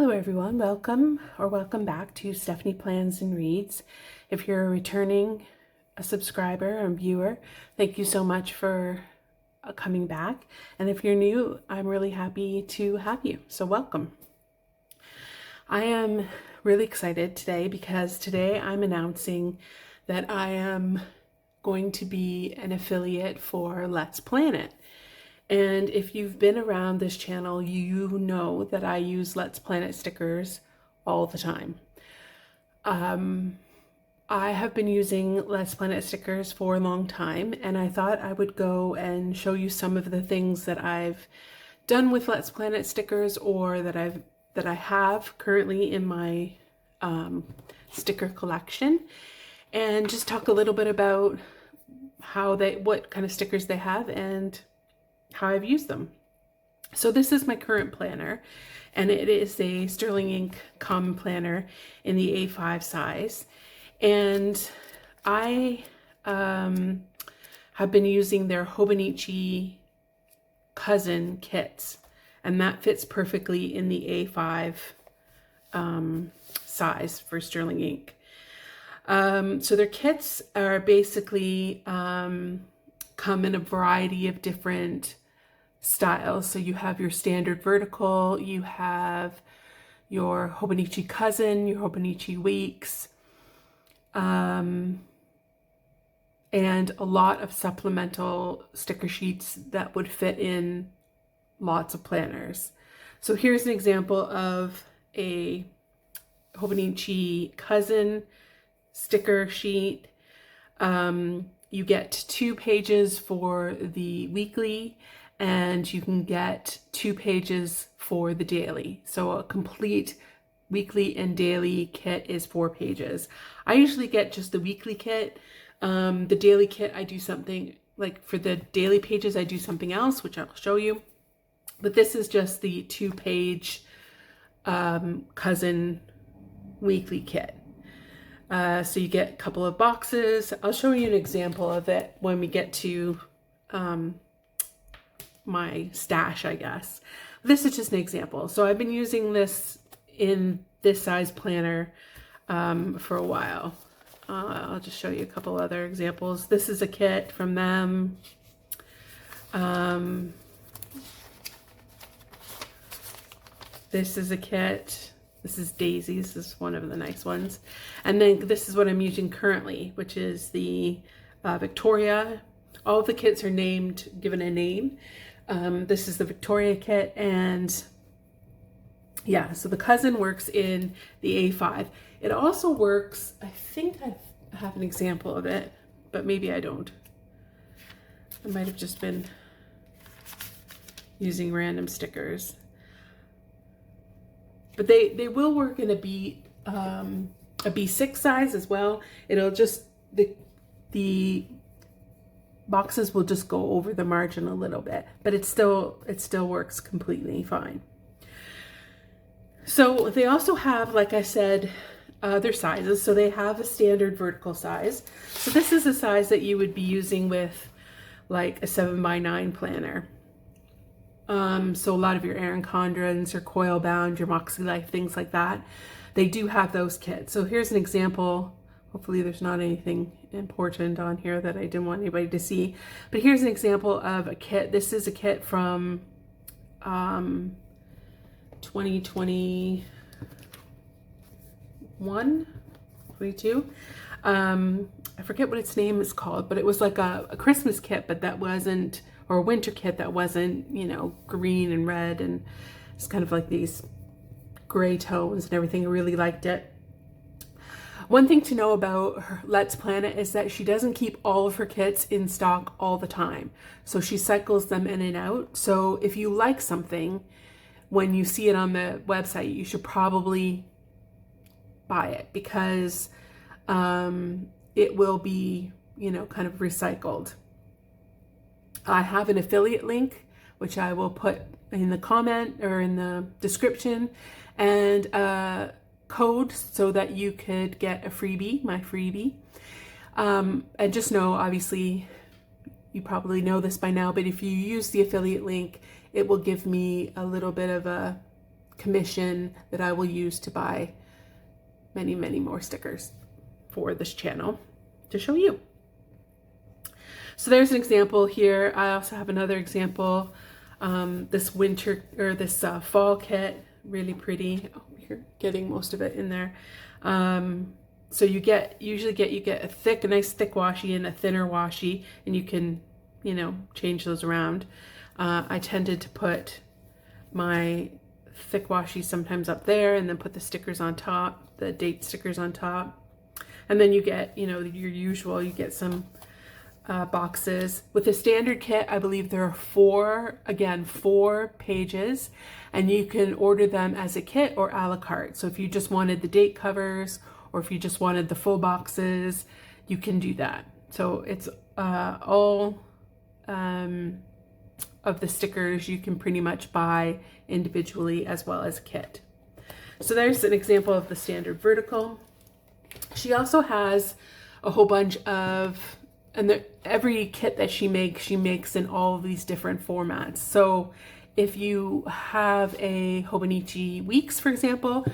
Hello everyone, welcome back to Stephanie Plans and Reads. If you're returning a subscriber and viewer, thank you so much for coming back. And if you're new, I'm really happy to have you, so welcome. I am really excited today because today I'm announcing that I am going to be an affiliate for Let's Plan It. And if you've been around this channel, you know that I use Let's Plan It stickers all the time. I have been using Let's Plan It stickers for a long time, and I thought I would go and show you some of the things that I've done with Let's Plan It stickers, or that I have currently in my sticker collection, and just talk a little bit about what kind of stickers they have and how I've used them. So this is my current planner, and it is a Sterling Ink common planner in the A5 size, and I have been using their Hobonichi cousin kits, and that fits perfectly in the A5 size for Sterling Ink. So their kits are basically come in a variety of different styles. So you have your standard vertical, you have your Hobonichi cousin, your Hobonichi weeks, and a lot of supplemental sticker sheets that would fit in lots of planners. So here's an example of a Hobonichi cousin sticker sheet. You get 2 pages for the weekly, and you can get 2 pages for the daily. So a complete weekly and daily kit is 4 pages. I usually get just the weekly kit. The daily kit, I do something, like for the daily pages, I do something else, which I'll show you. But this is just the 2-page cousin weekly kit. So you get a couple of boxes. I'll show you an example of it when we get to my stash, I guess. This is just an example. So I've been using this in this size planner for a while. I'll just show you a couple other examples. This is a kit from them. This is a kit. This is Daisy. This is one of the nice ones. And then this is what I'm using currently, which is the Victoria. All of the kits are named, given a name. This is the Victoria kit, and yeah, so the cousin works in the A5. It also works, I think I have an example of it, but maybe I don't. I might have just been using random stickers. But they will work in a B6 size as well. It'll just, the boxes will just go over the margin a little bit, but it still works completely fine. So they also have, like I said, other sizes. So they have a standard vertical size. So this is a size that you would be using with like a 7x9 planner. So a lot of your Erin Condrens, your Coil Bound, your Moxie Life, things like that, they do have those kits. So here's an example. Hopefully there's not anything important on here that I didn't want anybody to see. But here's an example of a kit. This is a kit from 2021, 22. I forget what its name is called, but it was like a Christmas kit, but that wasn't, or a winter kit that wasn't, you know, green and red, and it's kind of like these gray tones and everything. I really liked it. One thing to know about her Let's Plan It is that she doesn't keep all of her kits in stock all the time. So she cycles them in and out. So if you like something, when you see it on the website, you should probably buy it, because it will be, you know, kind of recycled. I have an affiliate link, which I will put in the comment or in the description, and code so that you could get a freebie, my freebie. And just know, obviously, you probably know this by now, but if you use the affiliate link, it will give me a little bit of a commission that I will use to buy many, many more stickers for this channel to show you. So there's an example here. I also have another example. This winter or this fall kit, really pretty. Oh, you're getting most of it in there. So you usually get a nice thick washi and a thinner washi, and you can, you know, change those around. I tended to put my thick washi sometimes up there and then put the stickers on top, the date stickers on top. And then you get, you know, your usual, you get some boxes. With the standard kit, I believe there are four pages, and you can order them as a kit or a la carte. So if you just wanted the date covers, or if you just wanted the full boxes, you can do that. So it's all of the stickers you can pretty much buy individually as well as a kit. So there's an example of the standard vertical. She also has a whole bunch of, and every kit that she makes in all of these different formats. So if you have a Hobonichi Weeks, for example,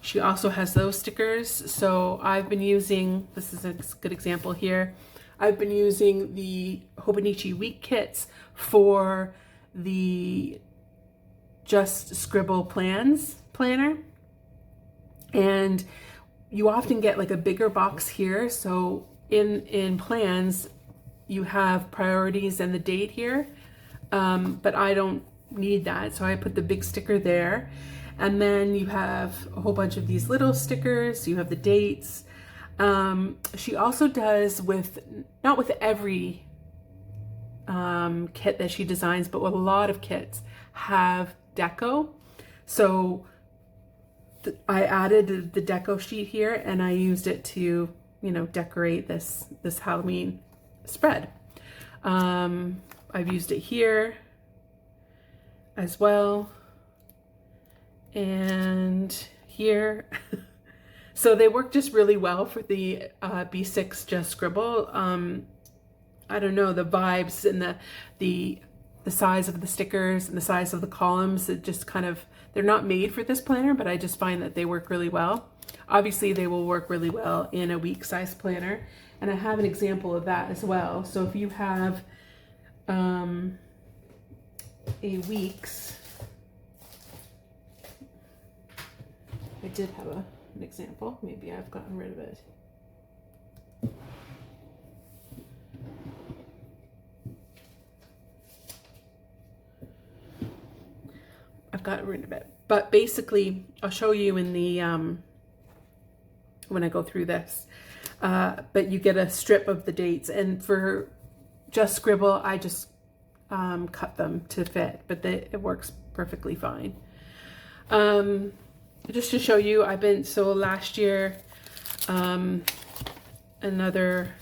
she also has those stickers. So I've been using, this is a good example here, I've been using the Hobonichi Week kits for the Just Scribble planner. And you often get like a bigger box here. So in plans, you have priorities and the date here, but I don't need that. So I put the big sticker there. And then you have a whole bunch of these little stickers. You have the dates. She also does not with every kit that she designs, but with a lot of kits have deco. So I added the deco sheet here, and I used it to, you know, decorate this Halloween spread. I've used it here as well, and here. So they work just really well for the B6 Just Scribble. I don't know, the vibes and the size of the stickers and the size of the columns, it just kind of, they're not made for this planner, but I just find that they work really well. Obviously they will work really well in a week size planner, and I have an example of that as well. So if you have a weeks, I did have an example, maybe I've gotten rid of it. I've gotten rid of it, but basically I'll show you in the when I go through this, but you get a strip of the dates, and for Just Scribble I just cut them to fit, but it works perfectly fine. Just to show you, so last year, another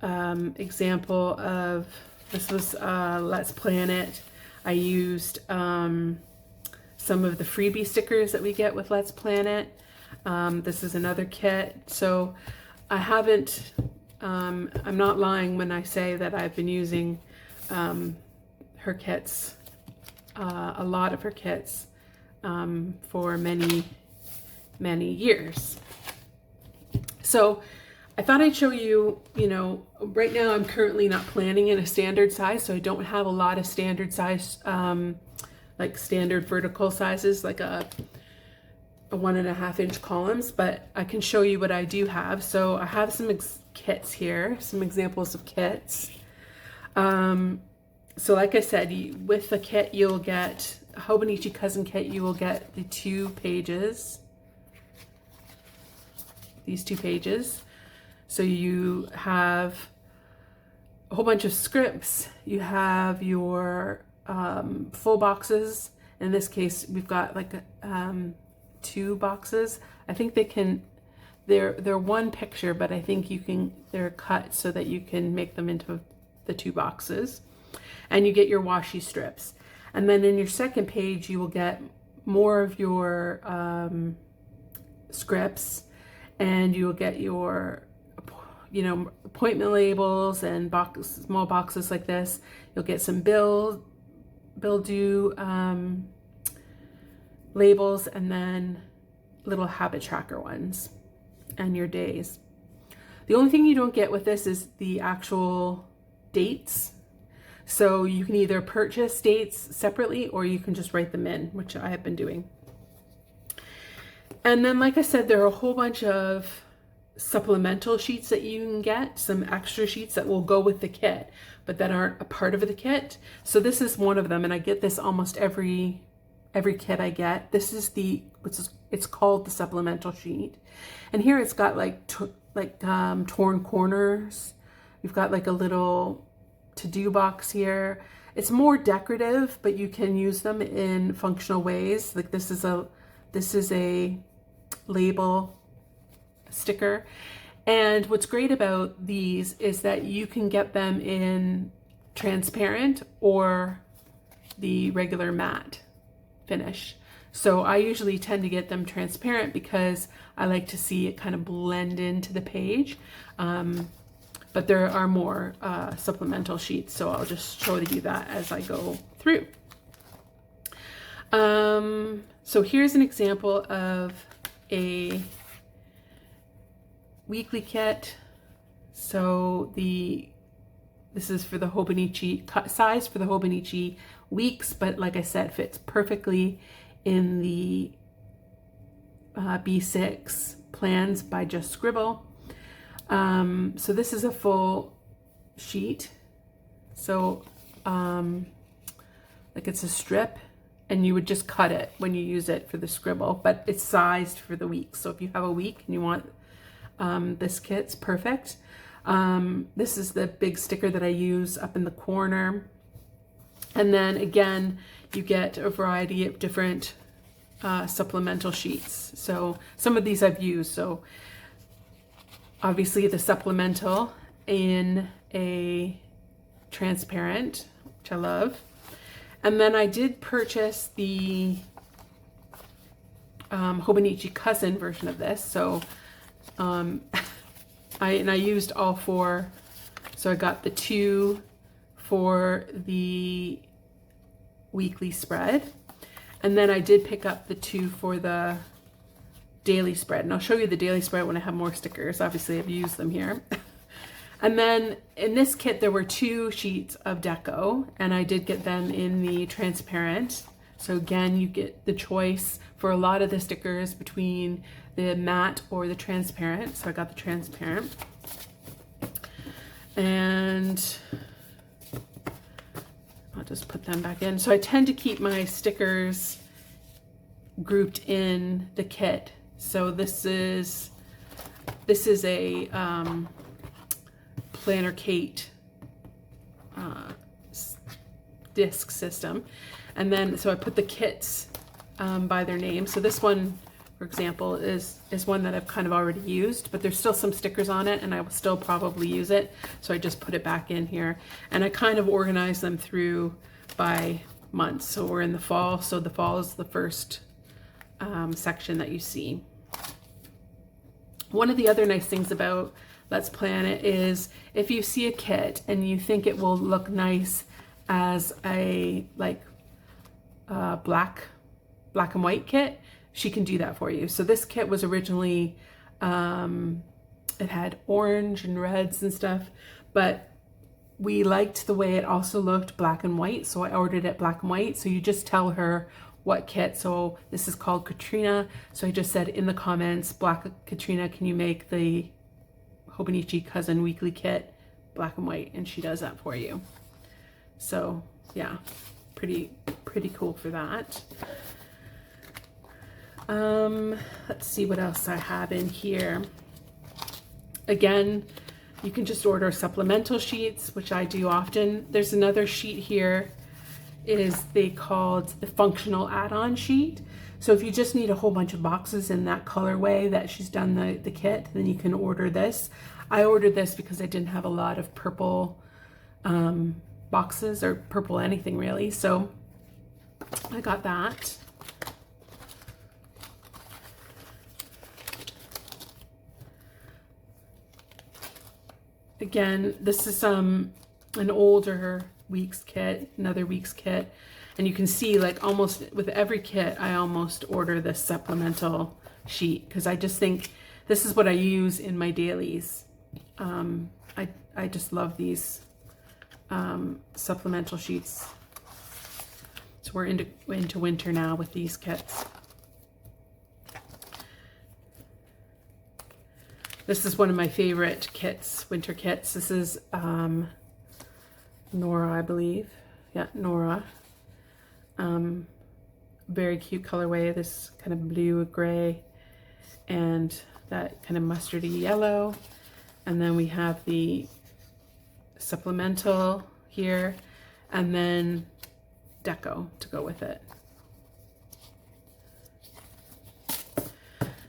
example of, this was Let's Plan It. I used some of the freebie stickers that we get with Let's Plan It. This is another kit. So I haven't, I'm not lying when I say that I've been using her kits, a lot of her kits, for many, many years. So I thought I'd show you, you know, right now I'm currently not planning in a standard size, so I don't have a lot of standard size, like standard vertical sizes, like a 1.5 inch columns, but I can show you what I do have. So I have some kits here, some examples of kits. So like I said, with the kit, you'll get a Hobonichi Cousin Kit, you will get the 2 pages, these 2 pages. So you have a whole bunch of scripts. You have your full boxes. In this case, we've got like 2 boxes. I think they're one picture, but I think they're cut so that you can make them into the 2 boxes. And you get your washi strips. And then in your second page, you will get more of your scripts, and you will get your, you know, appointment labels and small boxes like this. You'll get some bill due labels, and then little habit tracker ones and your days. The only thing you don't get with this is the actual dates. So you can either purchase dates separately or you can just write them in, which I have been doing. And then, like I said, there are a whole bunch of supplemental sheets that you can get, some extra sheets that will go with the kit, but that aren't a part of the kit. So this is one of them, and I get this almost every kit I get. This is it's called the supplemental sheet. And here it's got like torn corners. You've got like a little to-do box here. It's more decorative, but you can use them in functional ways. Like this is a label sticker. And what's great about these is that you can get them in transparent or the regular matte finish. So I usually tend to get them transparent because I like to see it kind of blend into the page. But there are more supplemental sheets, so I'll just show you that as I go through. So here's an example of a weekly kit. So this is for the Hobonichi cut size for the Hobonichi weeks, but like I said, fits perfectly in the B6 plans by Just Scribble. So this is a full sheet. So like it's a strip, and you would just cut it when you use it for the scribble, but it's sized for the week. So if you have a week and you want this kit, it's perfect. This is the big sticker that I use up in the corner. And then again, you get a variety of different supplemental sheets. So some of these I've used. So obviously the supplemental in a transparent, which I love. And then I did purchase the Hobonichi cousin version of this. So I used all four. So I got the 2 for the weekly spread. And then I did pick up the 2 for the daily spread. And I'll show you the daily spread when I have more stickers. Obviously I've used them here. And then in this kit, there were 2 sheets of deco, and I did get them in the transparent. So again, you get the choice for a lot of the stickers between the matte or the transparent. So I got the transparent. And I'll just put them back in. So I tend to keep my stickers grouped in the kit. So this is a Planner Kate disc system, and then so I put the kits by their name. So this one, for example, is one that I've kind of already used, but there's still some stickers on it and I will still probably use it, so I just put it back in here. And I kind of organize them through by months. So we're in the fall, so the fall is the first section that you see. One of the other nice things about Let's Plan It is if you see a kit and you think it will look nice as a black and white kit, she can do that for you. So this kit was originally, it had orange and reds and stuff, but we liked the way it also looked black and white, so I ordered it black and white. So you just tell her what kit. So this is called Katrina. So I just said in the comments, Black Katrina, can you make the Hobonichi cousin weekly kit black and white? And she does that for you. So yeah, pretty cool for that. Let's see what else I have in here. Again, you can just order supplemental sheets, which I do often. There's another sheet here, they called the functional add-on sheet. So if you just need a whole bunch of boxes in that colorway that she's done the kit, then you can order this. I ordered this because I didn't have a lot of purple boxes, or purple anything really, so I got that. Again, this is an older weeks kit, another weeks kit, And you can see like almost with every kit, I almost order this supplemental sheet because I just think this is what I use in my dailies. I just love these supplemental sheets. So we're into winter now with these kits. This is one of my favorite kits, winter kits. This is Nora, I believe. Yeah, Nora. Very cute colorway, this kind of blue gray and that kind of mustardy yellow. And then we have the supplemental here and then deco to go with it.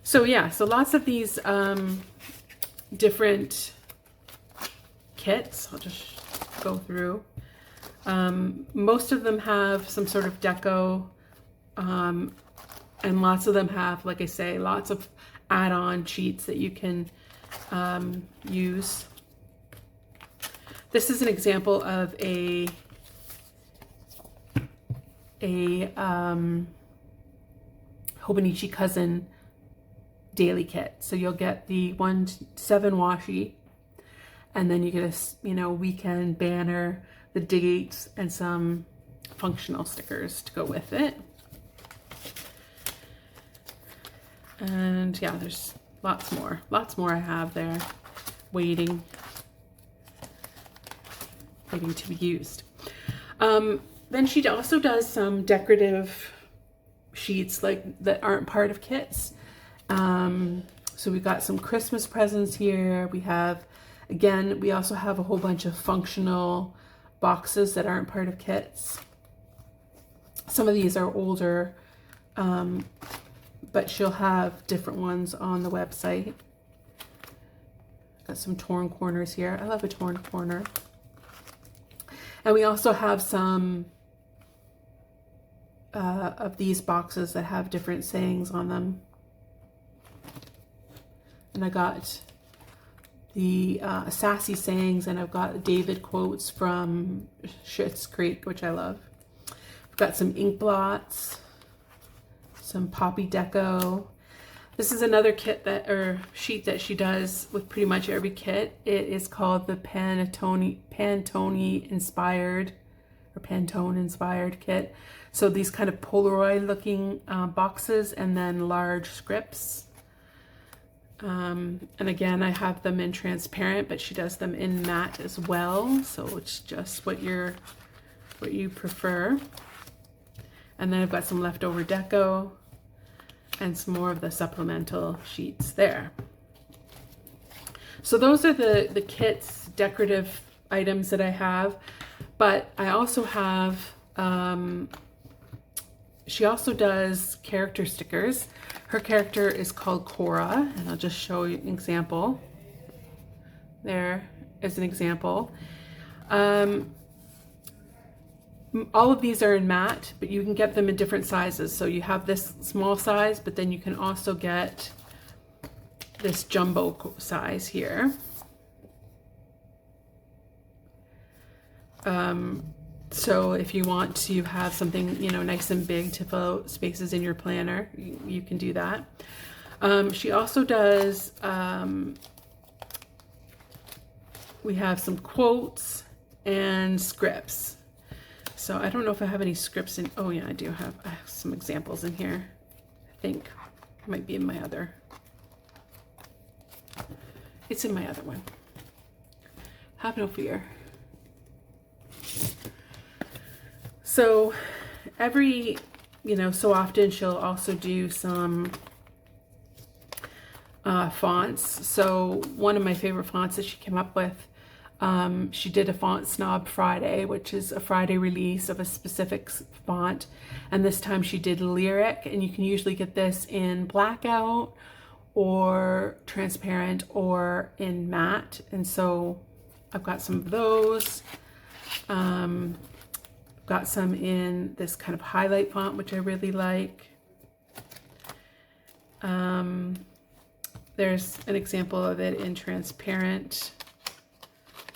So yeah, so lots of these different kits. I'll just go through. Most of them have some sort of deco, and lots of them have, like I say, lots of add-on sheets that you can use. This is an example of a Hobonichi Cousin daily kit. So you'll get the 1-7 washi, and then you get a weekend banner, the dates, and some functional stickers to go with it. And yeah, there's lots more I have there waiting to be used. Then she also does some decorative sheets like that aren't part of kits. So we've got some Christmas presents here. We have, again, we also have a whole bunch of functional boxes that aren't part of kits. Some of these are older, but she'll have different ones on the website. Got some torn corners here. I love a torn corner. And we also have some of these boxes that have different sayings on them. And I got the sassy sayings, and I've got David quotes from Schitt's Creek, which I love. I've got some ink blots, some poppy deco. This is another kit sheet that she does with pretty much every kit. It is called the Pantone inspired kit. So these kind of Polaroid looking boxes, and then large scripts. And again, I have them in transparent, but she does them in matte as well. So it's just what you prefer. And then I've got some leftover deco and some more of the supplemental sheets there. So those are the kits, decorative items that I have. But I also have, she also does character stickers. Her character is called Cora, and I'll just show you an example. There is an example. All of these are in matte, but you can get them in different sizes. So you have this small size, but then you can also get this jumbo size here. So if you want to have something, nice and big to fill out spaces in your planner, you can do that. She also does, we have some quotes and scripts. So I don't know if I have any scripts in, oh yeah, I have some examples in here. I think it might be in my other, it's in my other one. Have no fear. So every, so often she'll also do some fonts. So one of my favorite fonts that she came up with, she did a Font Snob Friday, which is a Friday release of a specific font. And this time she did Lyric, and you can usually get this in blackout or transparent or in matte. And so I've got some of those. Got some in this kind of highlight font, which I really like. There's an example of it in transparent.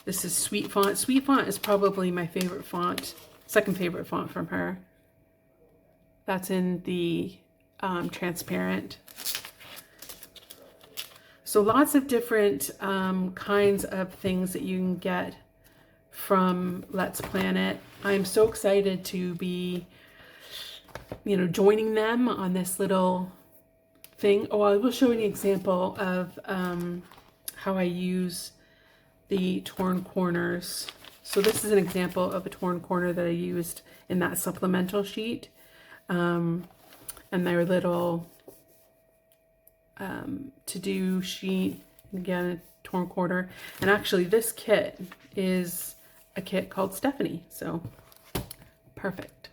This is Sweet Font. Sweet Font is probably my favorite font, second favorite font from her. That's in the transparent. So lots of different kinds of things that you can get from Let's Plan It. I'm so excited to be, you know, joining them on this little thing. Oh, I will show you an example of how I use the torn corners. So this is an example of a torn corner that I used in that supplemental sheet. And their little to-do sheet, again, a torn corner. And actually this kit is a kit called Stephanie, so perfect.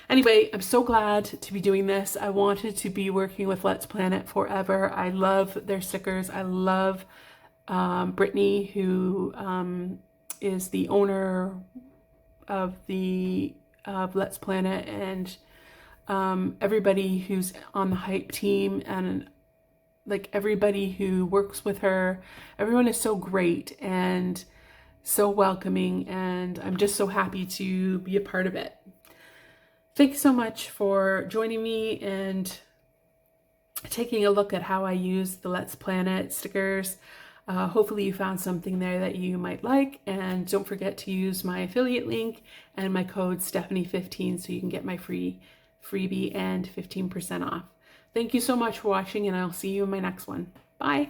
Anyway, I'm so glad to be doing this. I wanted to be working with Let's Plan It forever. I love their stickers. I love Brittany, who is the owner of Let's Plan It, and everybody who's on the hype team, and like everybody who works with her. Everyone is so great and so welcoming, and I'm just so happy to be a part of it. Thanks so much for joining me and taking a look at how I use the Let's Plan It stickers. Hopefully you found something there that you might like, and don't forget to use my affiliate link and my code Stephanie15 so you can get my freebie and 15% off. Thank you so much for watching, and I'll see you in my next one. Bye.